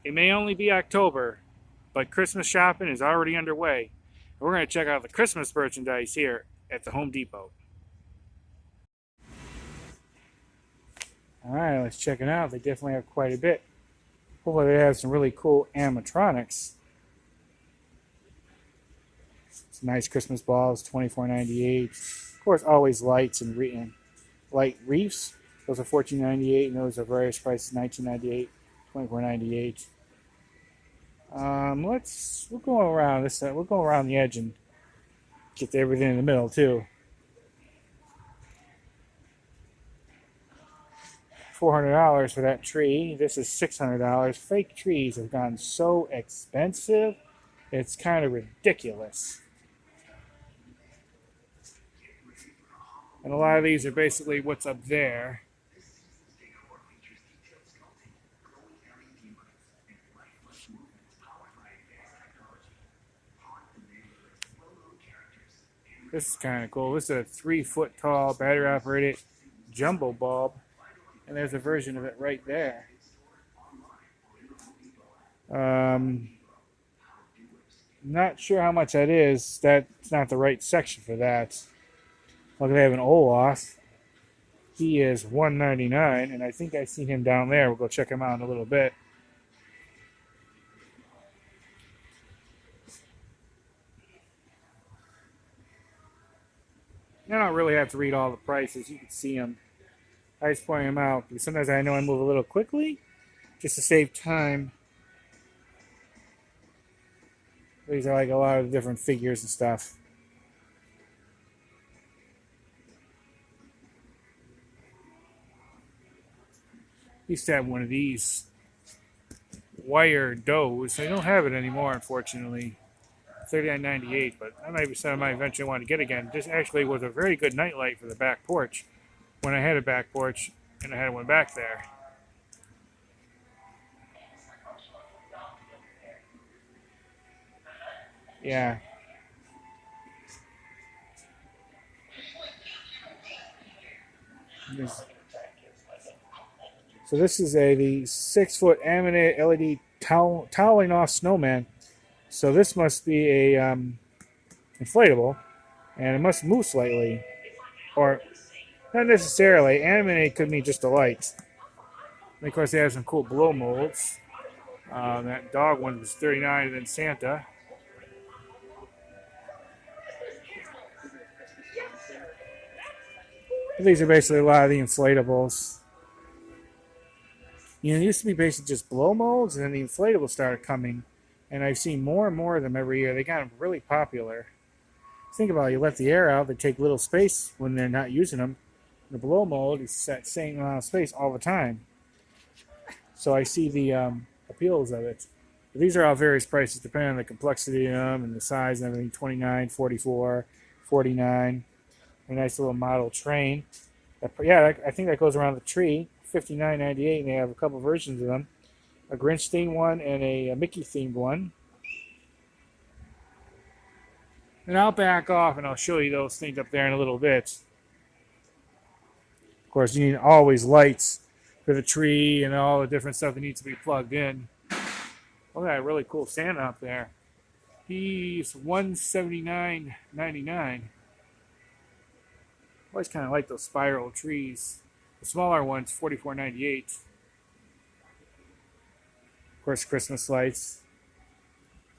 It may only be October, but Christmas shopping is already underway. We're going to check out the Christmas merchandise here at the Home Depot. Alright, let's check it out. They definitely have quite a bit. Hopefully they have some really cool animatronics. Some nice Christmas balls, $24.98. Of course, always lights and light wreaths. Those are $14.98, and those are various prices: $19.98, $24.98. We'll go around this side. We'll go around the edge and get to everything in the middle too. $400 for that tree. This is $600. Fake trees have gotten so expensive, it's kind of ridiculous. And a lot of these are basically what's up there. This is kind of cool. This is a 3-foot tall battery operated jumbo bulb. And there's a version of it right there. Not sure how much that is. That's not the right section for that. Look, they have an Olaf. He is $199, and I think I've seen him down there. We'll go check him out in a little bit. I don't really have to read all the prices. You can see them. I just point them out because sometimes I know I move a little quickly just to save time. These are like a lot of different figures and stuff. Used to have one of these wire doughs. I don't have it anymore, unfortunately. $39.98, but that might be something I eventually want to get again. This actually was a very good nightlight for the back porch when I had a back porch and I had one back there. Yeah. So this is the 6-foot animated LED toweling off snowman. So this must be a inflatable, and it must move slightly, or not necessarily. Animated could mean just a light. And of course, they have some cool blow molds. That dog one was $39, and then Santa. These are basically a lot of the inflatables. You know, it used to be basically just blow molds, and then the inflatables started coming. And I've seen more and more of them every year. They got really popular. Think about it. You let the air out. They take little space when they're not using them. The blow mold is that same amount of space all the time. So I see the appeals of it. But these are all various prices depending on the complexity of them and the size and everything. $29, $44, $49. A nice little model train. Yeah, I think that goes around the tree. $59.98, and they have a couple versions of them. A Grinch themed one and a Mickey themed one. And I'll back off and I'll show you those things up there in a little bit. Of course, you need always lights for the tree and all the different stuff that needs to be plugged in. Look at that really cool Santa up there. He's $179.99. I always kind of like those spiral trees. The smaller one's $44.98. Of course, Christmas lights.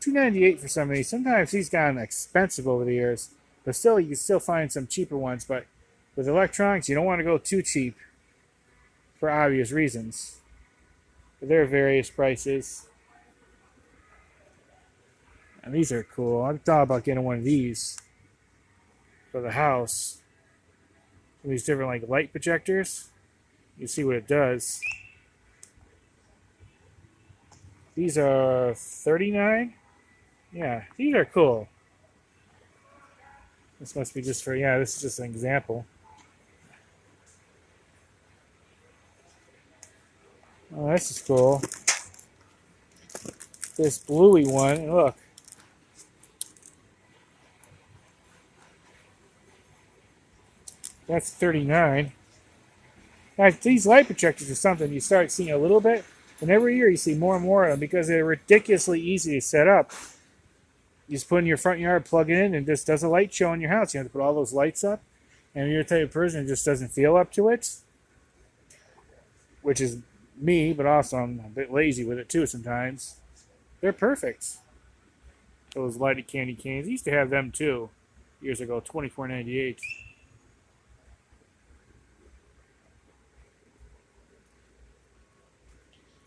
$2.98 for some of these. Sometimes these gotten expensive over the years, but still, you can still find some cheaper ones. But with electronics, you don't want to go too cheap for obvious reasons. But there are various prices. And these are cool. I thought about getting one of these for the house. These different like light projectors. You see what it does. These are $39. Yeah, these are cool. This must be just for, yeah, this is just an example. Oh, this is cool. This bluey one, look. That's $39. Now, these light projectors are something you start seeing a little bit. And every year you see more and more of them because they're ridiculously easy to set up. You just put in your front yard, plug it in, and it just does a light show in your house. You have to put all those lights up. And you're the type of person who just doesn't feel up to it, which is me, but also I'm a bit lazy with it too sometimes. They're perfect. Those lighted candy canes. I used to have them too years ago, $24.98.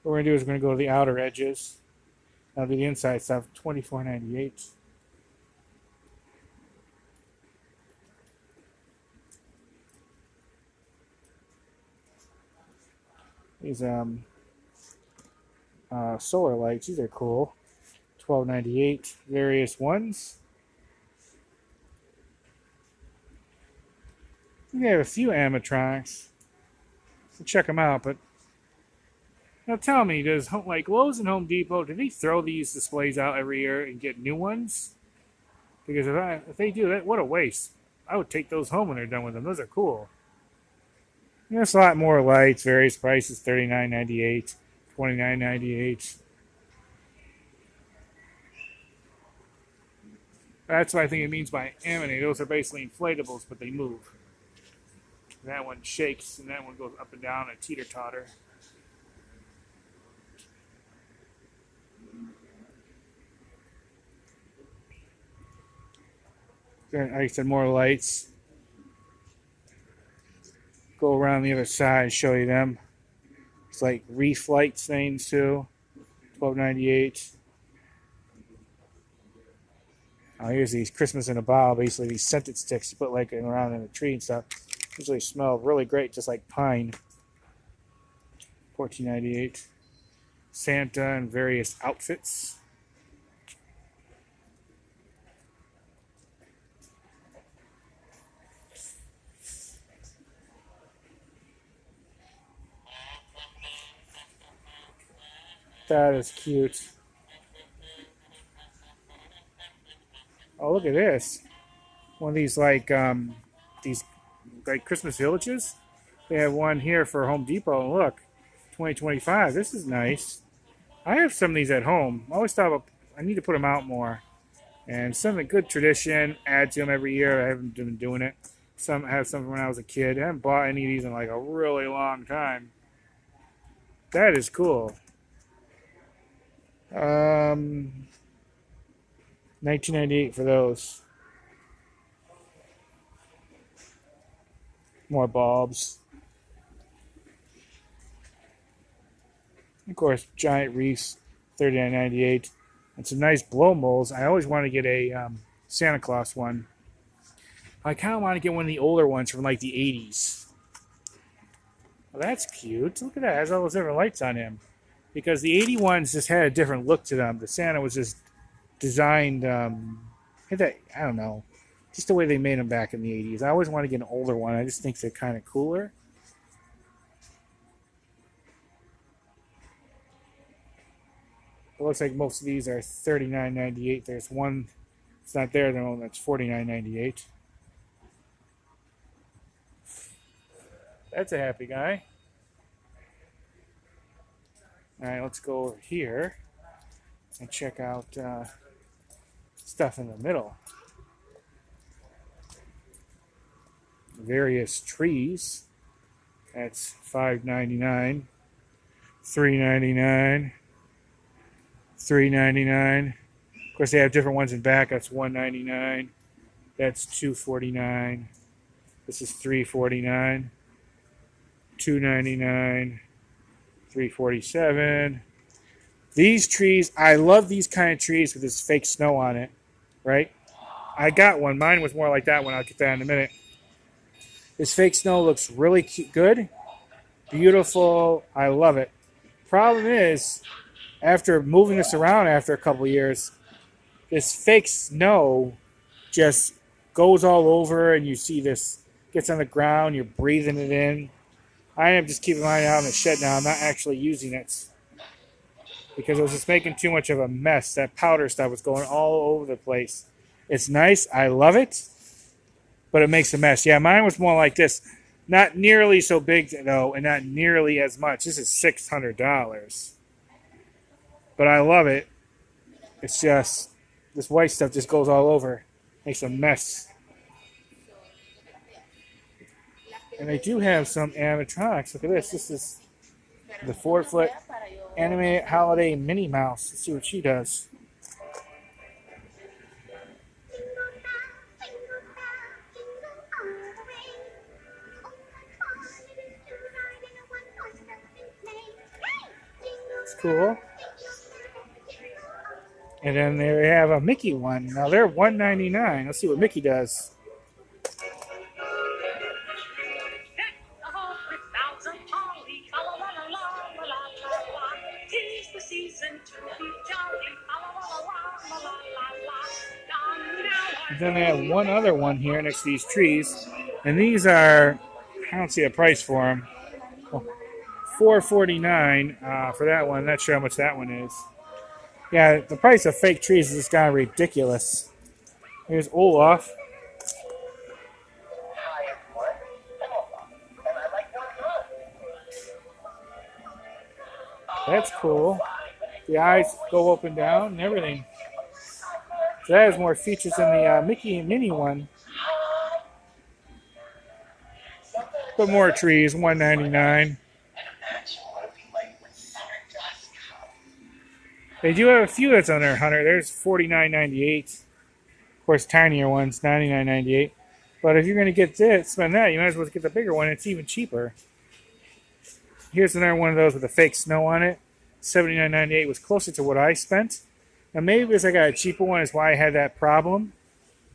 What we're going to do is we're going to go to the outer edges. That'll be the inside stuff, $24.98. These solar lights, these are cool. $12.98. Various ones. We have a few animatronics. So check them out, but now tell me, does like Lowe's and Home Depot, do they throw these displays out every year and get new ones? Because if they do that, what a waste. I would take those home when they're done with them. Those are cool. And there's a lot more lights, various prices, $39.98, $29.98. That's what I think it means by animated. Those are basically inflatables, but they move. That one shakes, and that one goes up and down a teeter-totter. Like I said, more lights. Go around the other side, show you them. It's like reef lights things too. $12.98. Oh, here's these Christmas in a bottle. Basically, these scented sticks you put like around in a tree and stuff. Usually smell really great, just like pine. $14.98. Santa and various outfits. That is cute. Oh, look at this. One of these these Christmas villages. They have one here for Home Depot. And look, 2025. This is nice. I have some of these at home. I always thought I need to put them out more. And some of the good tradition, add to them every year. I haven't been doing it. I have some from when I was a kid. I haven't bought any of these in like a really long time. That is cool. $19.98 for those. More bulbs. Of course, giant wreaths, $39.98. And some nice blow molds. I always want to get a Santa Claus one. I kind of want to get one of the older ones from like the 80s. Well, that's cute. Look at that. It has all those different lights on him. Because the 80 ones just had a different look to them. The Santa was just designed, I don't know, just the way they made them back in the 80s. I always want to get an older one. I just think they're kind of cooler. It looks like most of these are $39.98. There's one that's not there, though, that's $49.98. That's a happy guy. All right, let's go over here and check out stuff in the middle. Various trees. That's $5.99, $3.99, $3.99. Of course, they have different ones in back. That's $1.99. That's $2.49. This is $3.49, $2.99. $3.47. These trees, I love these kind of trees with this fake snow on it, right? I got one. Mine was more like that one. I'll get that in a minute. This fake snow looks really good. Beautiful. I love it. Problem is, after moving this around after a couple of years, this fake snow just goes all over and you see this, gets on the ground, you're breathing it in. I am just keeping mine out in the shed now. I'm not actually using it because it was just making too much of a mess. That powder stuff was going all over the place. It's nice. I love it, but it makes a mess. Yeah, mine was more like this. Not nearly so big, though, and not nearly as much. This is $600. But I love it. It's just, this white stuff just goes all over. Makes a mess. And they do have some animatronics. Look at this. This is the 4-foot animated holiday Minnie Mouse. Let's see what she does. It's cool. And then they have a Mickey one. Now they're $1.99. Let's see what Mickey does. And then they have one other one here next to these trees. And these are, I don't see a price for them. Well, $4.49 for that one. I'm not sure how much that one is. Yeah, the price of fake trees is just kind of ridiculous. Here's Olaf. That's cool. The eyes go up and down and everything. So that has more features than the Mickey and Minnie one. But more trees, $1.99. They do have a few that's on there, Hunter. There's $49.98. Of course, tinier ones, $99.98. But if you're going to get this, spend that, you might as well get the bigger one. It's even cheaper. Here's another one of those with a fake snow on it. $79.98 was closer to what I spent. Now, maybe because I got a cheaper one is why I had that problem.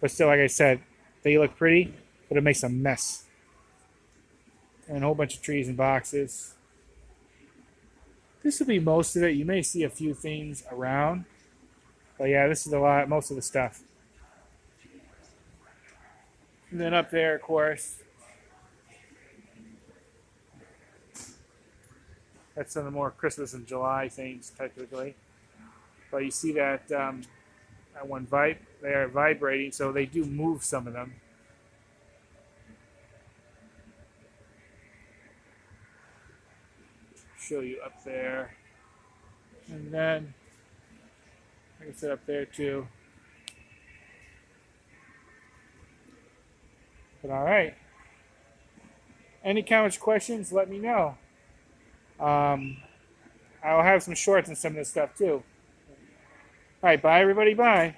But still, like I said, they look pretty, but it makes a mess. And a whole bunch of trees and boxes. This will be most of it. You may see a few things around. But yeah, this is most of the stuff. And then up there, of course, that's some of the more Christmas and July things, technically. But you see that that one they are vibrating, so they do move some of them. Show you up there. And then, like I said, up there too. But all right. Any comments, questions, let me know. I'll have some shorts and some of this stuff too. All right, bye everybody, bye.